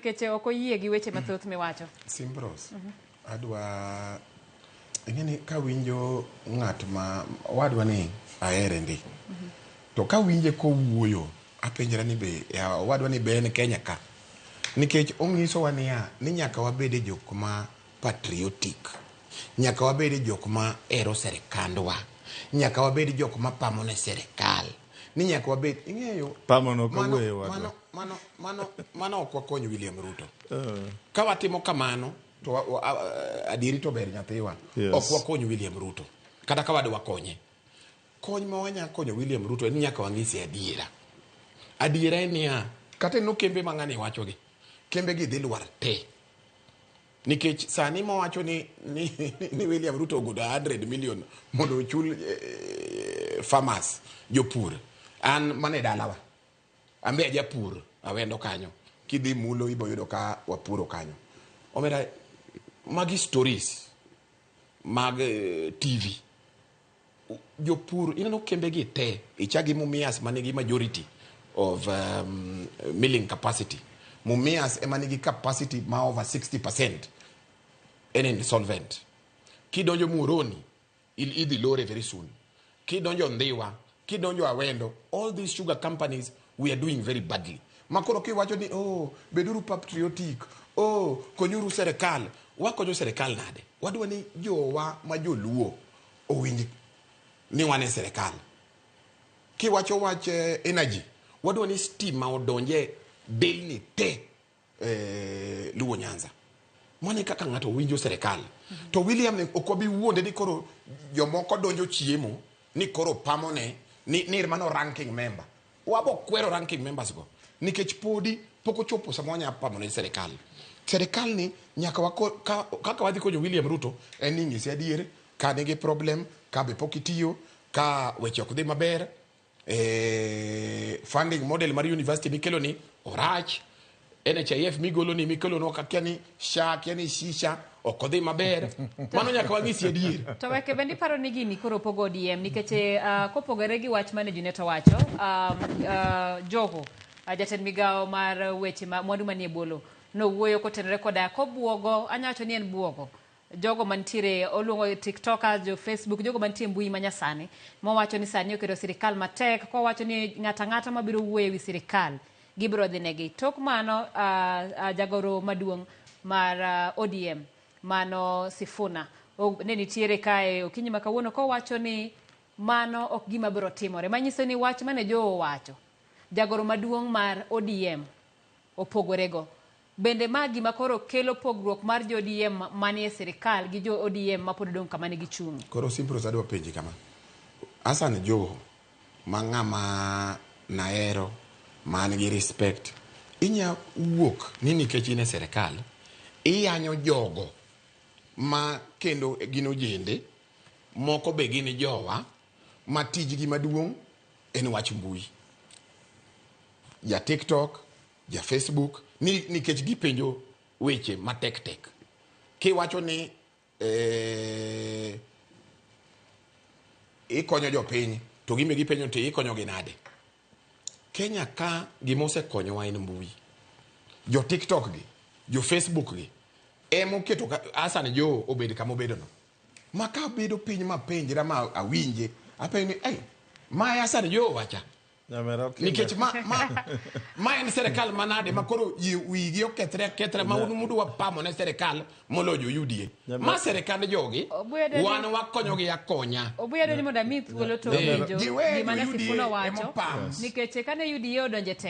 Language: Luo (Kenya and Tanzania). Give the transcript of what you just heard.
Keche oko yie gi weche mathoth miwacho. Simbros. Adwa ingeni ka winjo ng'at ma wadwa ni ahere ndi. To ka winje ko wuoyo apenjra ni be wadwa ni be en Kenya ka. Nikech onyiso wa niya ni nyaka wabede jok ma patriotic. Nyaka wabede jok ma ero serikandwa. Nyaka wabede jok ma pamo ne serikal. Ni nyaka wabed ing'eyo pamono ka wuoyo wadwa. Mano ok wakonyo William Ruto. Ka watimo kamano to adieri to ber nyathiwa. Ok wakonyo William Ruto. Kata ka wadwa konye. Kony ma wanya konyo William Ruto en nyaka wang'isi adiera. Adiera en niya kata no kembe mang'ani wacho gi. Kembe gi dhi lwar te. Nikech sani mo wacho ni William Ruto ogudo 100 million mondo ochul farmers jopur. An mane dalawa. Ambe aja pur awendo kanyo. Kidhi mulo ibo yudo ka wapuro kanyo. Omera magi stories mag TV. Jopur ineno kembe gi te ichagi Mumias manigi majority of milling capacity. Mumias emanigi capacity ma over 60% en insolvent. Kidonjo Muhoroni idhi lore very soon. Kidonjo Ndhiwa, kidonjo Awendo, all these sugar companies we are doing very badly. Makoro kiwacho ni beduru patriotic, konyuru serikal. Wakonyo serikal nade? Wadwa ni jowa ma joluo owinj ni wane serikal. Kiwacho wach energy, wadwa ni stima odonje delni te Luo Nyanza. Mane kaka ng'ato winjo serikal. To William ne okobi wuonde ni koro jomoko donjo chiemo ni koro pamone ni mano ranking member. Wabo kwero ranking members go. Nikech podi poko chopo samonya pamone serikal. Serikal ni nyaka kaka wadhi konyo William Ruto en ni ng'isi adier ka nigi problem ka be pokitiyo ka weche ok dhi maber funding model mar university mikelo ni orach NHIF migolo no kakia ni SHA kia ni shisha okodhi maber mano nyaka wang'isi adier. To weke bendi paro ni gini koro pogo ODM nikech kopogore gi wach mane Junet wacho Joho jatend migao mar weche mwandu manie bolo no wuoyo kotenore koda kobuogo anyacho ni en buogo jogo mantiere oluongo TikTokers, jo Facebook, jogo mantiere mbui manyasani mowacho ni sani okero sirikal matek ko wacho ni ng'ata mabiro wuoyo wi sirikal gibro dhi negi. Tok mano jagoro maduong' mar ODM mano Sifuna ne nitiere kae okinyi makawuono ko wacho ni mano ok gima biro timore. Manyiso ni wach mane Joho wacho jagoro maduong' mar ODM opogorego. Bende magi makoro kelo pogruok mar jo ODM manie sirikal gi jo ODM mapod dong kama nigi chung'. Koro Simbros adwa penji kama. Hassan Joho mang'ama naero man gi respect inya wuok ni nikech ine serikal iyanyo jogo ma kendo gino jende moko be gini jowa ma tijgi maduong' en wach mbui ja TikTok ja Facebook nikech gipenjo weche matek kiwacho ni ikonyo jopiny to gime gipenjo to ikonyo gi nade. Kenya ka gimose konyo wa en mbui. Jo TikTok gi, jo Facebook gi emo keto Hassan Joho obed kama obedo no. Maka bedo piny mapenjra ma awinje apenjo ni ma Hassan Joho wacha. Nikech ma en serikal manade makoro wigi okethre ma mudu wa pamo ne serikal molojo UDA. Ma serikal jogi wan wakonyo gi akonya. Obuyedo ni mondo mi thuolo to winjo gima ne Sifuna wacho nikech kane UDA odonje te